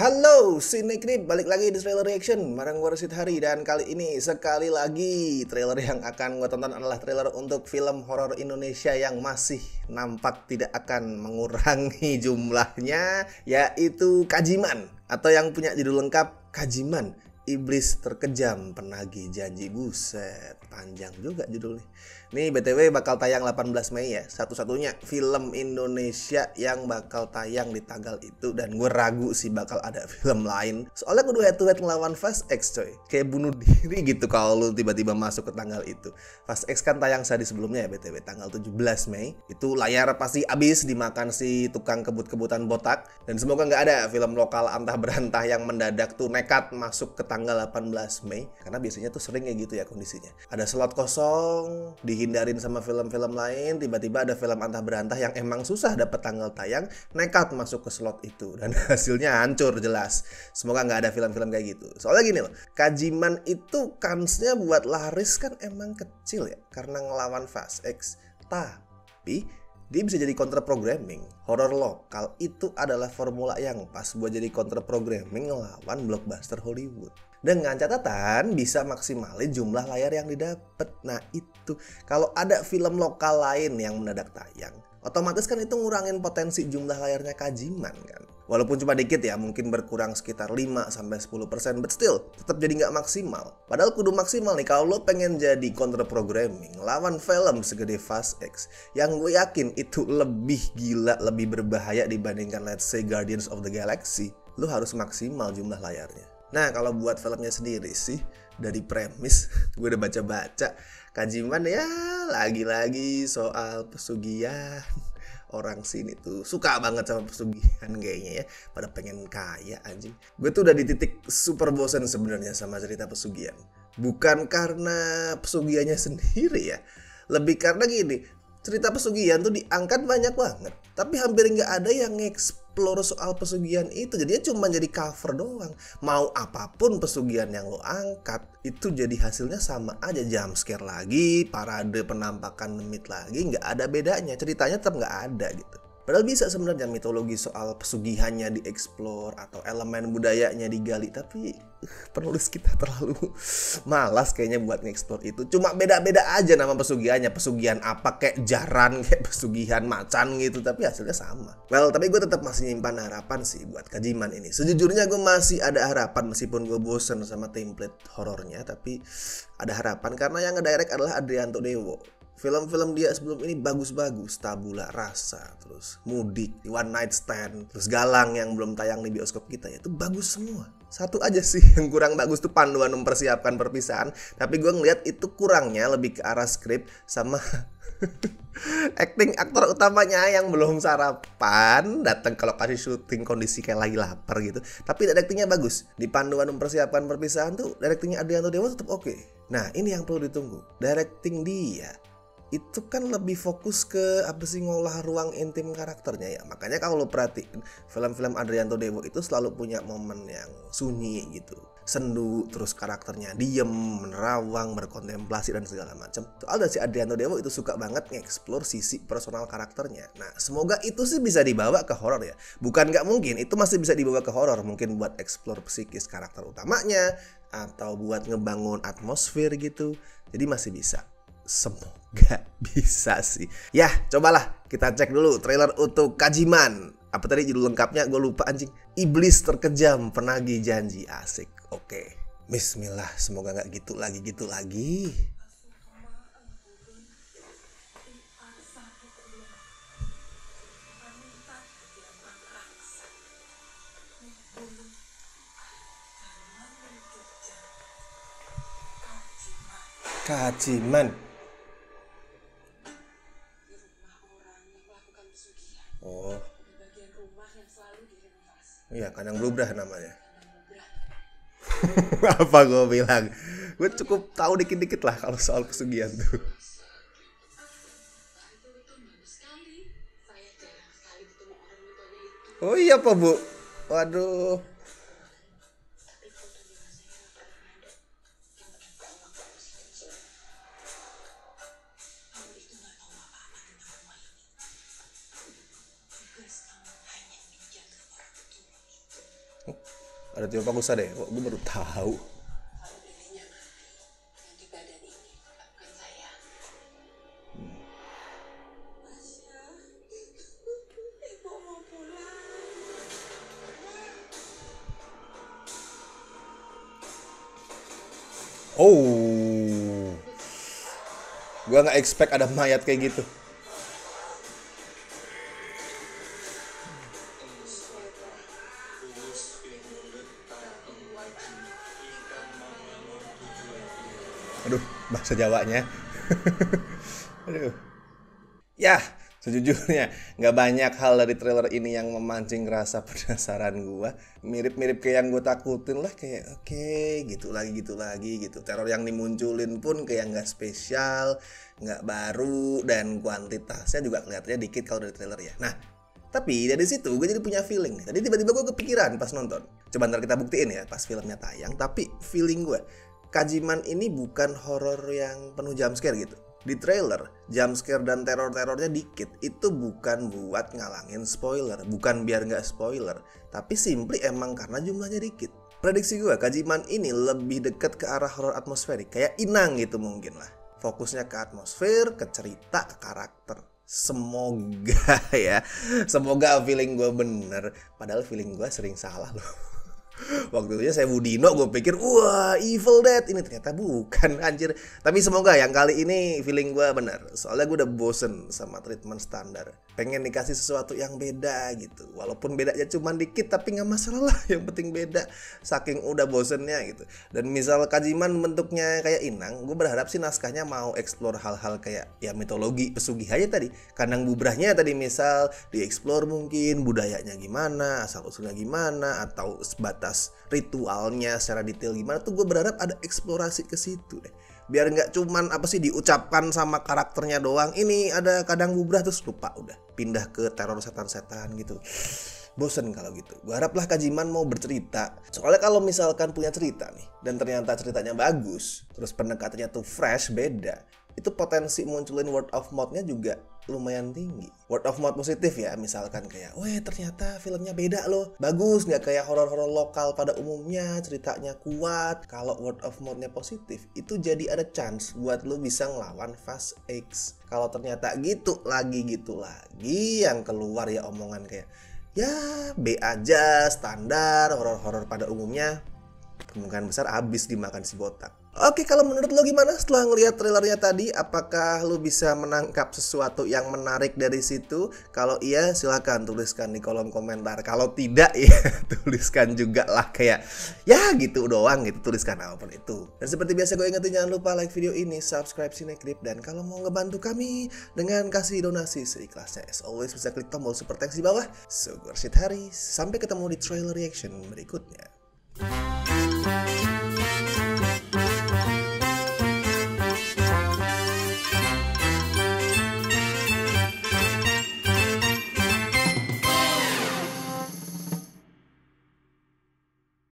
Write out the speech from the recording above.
Halo, Sinekrip balik lagi di trailer reaction bareng gue Rashid Hari. Dan kali ini sekali lagi trailer yang akan gue tonton adalah trailer untuk film horor Indonesia yang masih nampak tidak akan mengurangi jumlahnya, yaitu Kajiman, atau yang punya judul lengkap Kajiman, Iblis Terkejam Penagih Janji. Buset, panjang juga judulnya. Nih BTW bakal tayang 18 Mei ya. Satu-satunya film Indonesia yang bakal tayang di tanggal itu. Dan gue ragu sih bakal ada film lain. Soalnya kudu head to head ngelawan Fast X coy. Kayak bunuh diri gitu kalau lu tiba-tiba masuk ke tanggal itu. Fast X kan tayang sehari sebelumnya ya BTW, tanggal 17 Mei. Itu layar pasti abis dimakan si tukang kebut-kebutan botak. Dan semoga nggak ada film lokal antah berantah yang mendadak tuh nekat masuk ke tanggal 18 Mei. Karena biasanya tuh sering kayak gitu ya kondisinya. Ada slot kosong, dihindarin sama film-film lain, tiba-tiba ada film antah berantah yang emang susah dapat tanggal tayang, nekat masuk ke slot itu dan hasilnya hancur jelas. Semoga nggak ada film-film kayak gitu. Soalnya gini loh, Kajiman itu kansnya buat laris kan emang kecil ya karena ngelawan Fast X. Tapi dia bisa jadi counter programming. Horor lokal itu adalah formula yang pas buat jadi counter programming ngelawan blockbuster Hollywood. Dengan catatan bisa maksimalin jumlah layar yang didapat. Nah itu, kalau ada film lokal lain yang mendadak tayang, otomatis kan itu ngurangin potensi jumlah layarnya Kajiman kan. Walaupun cuma dikit ya, mungkin berkurang sekitar 5-10%, but still tetap jadi nggak maksimal. Padahal kudu maksimal nih kalau lo pengen jadi counter programming lawan film segede Fast X, yang gue yakin itu lebih gila, lebih berbahaya dibandingkan let's say Guardians of the Galaxy. Lo harus maksimal jumlah layarnya. Nah kalau buat filmnya sendiri sih, dari premis gue udah baca-baca, Kajiman ya lagi-lagi soal pesugihan. Orang sini tuh suka banget sama pesugihan kayaknya ya, pada pengen kaya anjing. Gue tuh udah di titik super bosen sebenarnya sama cerita pesugihan. Bukan karena pesugihannya sendiri ya, lebih karena gini, cerita pesugihan tuh diangkat banyak banget, tapi hampir nggak ada yang nge-explore soal pesugihan itu. Jadinya cuma jadi cover doang. Mau apapun pesugihan yang lo angkat, itu jadi hasilnya sama aja. Jump scare lagi, parade penampakan demit lagi, nggak ada bedanya. Ceritanya tetap nggak ada gitu. Padahal bisa sebenarnya mitologi soal pesugihannya dieksplor atau elemen budayanya digali, tapi penulis kita terlalu malas kayaknya buat ngeksplor itu. Cuma beda-beda aja nama pesugihannya. Pesugihan apa kayak jaran, kayak pesugihan macan gitu, tapi hasilnya sama. Well, tapi gue tetap masih nyimpan harapan sih buat Kajiman ini. Sejujurnya gue masih ada harapan meskipun gue bosen sama template horornya, tapi ada harapan karena yang ngedirect adalah Adrianto Dewo. Film-film dia sebelum ini bagus-bagus, Tabula Rasa, terus Mudik, One Night Stand, terus Galang yang belum tayang di bioskop kita ya, itu bagus semua. Satu aja sih yang kurang bagus tuh panduan mempersiapkan perpisahan, tapi gue ngeliat itu kurangnya lebih ke arah skrip sama acting aktor utamanya yang belum sarapan, datang ke lokasi syuting kondisi kayak lagi lapar gitu. Tapi directingnya bagus. Di panduan mempersiapkan perpisahan tuh directingnya Adrianto Dewo tetap oke. Nah ini yang perlu ditunggu, directing dia itu kan lebih fokus ke apa sih, ngolah ruang intim karakternya ya. Makanya kalau lo perhatiin film-film Adrianto Dewo itu selalu punya momen yang sunyi gitu, sendu, terus karakternya diem, menerawang, berkontemplasi dan segala macam. Soalnya si Adrianto Dewo itu suka banget nge-explore sisi personal karakternya. Nah semoga itu sih bisa dibawa ke horor ya. Bukan nggak mungkin, itu masih bisa dibawa ke horor. Mungkin buat explore psikis karakter utamanya, atau buat ngebangun atmosfer gitu. Jadi masih bisa. Semoga bisa sih. Ya, cobalah kita cek dulu trailer untuk Kajiman. Apa tadi judul lengkapnya? Gue lupa anjing. Iblis Terkejam Penagih Janji. Asik. Oke. Bismillah, semoga nggak gitu lagi. Kajiman. Oh, iya, kandang blubrah namanya. Apa gue bilang? Gue cukup tahu dikit-dikit lah kalau soal pesugihan tuh. Oh iya apa bu? Waduh. Ada Tio Pakusadewo, gue baru tahu. Oh, gue nggak expect ada mayat kayak gitu. Aduh, bahasa Jawanya. Aduh. Ya, sejujurnya nggak banyak hal dari trailer ini yang memancing rasa penasaran gua. Mirip-mirip kayak yang gue takutin lah, kayak oke, gitu lagi gitu. Teror yang dimunculin pun kayak nggak spesial, nggak baru, dan kuantitasnya juga kelihatannya dikit kalau dari trailer ya. Nah, tapi dari situ gue jadi punya feeling nih. Tadi tiba-tiba gue kepikiran pas nonton. Coba ntar kita buktiin ya pas filmnya tayang. Tapi feeling gue, Kajiman ini bukan horor yang penuh jumpscare gitu. Di trailer, jumpscare dan teror-terornya dikit. Itu bukan buat ngalangin spoiler, bukan biar nggak spoiler, tapi simply emang karena jumlahnya dikit. Prediksi gue, Kajiman ini lebih deket ke arah horor atmosferik, kayak Inang gitu mungkin lah. Fokusnya ke atmosfer, ke cerita, ke karakter. Semoga ya, semoga feeling gue bener. Padahal feeling gue sering salah loh. Waktu itu saya Budino, gue pikir wah Evil Dead, ini ternyata bukan anjir. Tapi semoga yang kali ini feeling gue bener. Soalnya gue udah bosen sama treatment standar. Pengen dikasih sesuatu yang beda gitu. Walaupun bedanya cuma dikit tapi gak masalah lah, yang penting beda. Saking udah bosennya gitu. Dan misal Kajiman bentuknya kayak Inang, gue berharap sih naskahnya mau explore hal-hal kayak ya mitologi pesugihannya tadi, kandang bubrahnya tadi misal dieksplor, mungkin budayanya gimana, asal usulnya gimana, atau sebatas ritualnya secara detail gimana tuh. Gue berharap ada eksplorasi ke situ deh, biar nggak cuman apa sih diucapkan sama karakternya doang, ini ada kadang bubrah terus lupa, udah pindah ke teror setan-setan gitu. Bosen kalau gitu. Gue haraplah Kajiman mau bercerita. Soalnya kalau misalkan punya cerita nih dan ternyata ceritanya bagus, terus pendekatannya tuh fresh, beda, itu potensi munculin word of mouth-nya juga lumayan tinggi. Word of mouth positif ya, misalkan kayak, weh ternyata filmnya beda loh, bagus, nggak kayak horor-horor lokal pada umumnya, ceritanya kuat. Kalau word of mouth-nya positif, itu jadi ada chance buat lo bisa ngelawan Fast X. Kalau ternyata gitu lagi, yang keluar ya omongan kayak, ya B aja, standar, horor-horor pada umumnya, kemungkinan besar abis dimakan si botak. Oke, kalau menurut lo gimana setelah ngelihat trailernya tadi? Apakah lo bisa menangkap sesuatu yang menarik dari situ? Kalau iya, silahkan tuliskan di kolom komentar. Kalau tidak, ya tuliskan juga lah kayak, ya gitu doang gitu, tuliskan apapun itu. Dan seperti biasa gue ingetin, jangan lupa like video ini, subscribe Cinecrip, dan kalau mau ngebantu kami dengan kasih donasi seikhlasnya, as always bisa klik tombol super thanks di bawah. So, gue Rashid Hari, sampai ketemu di trailer reaction berikutnya.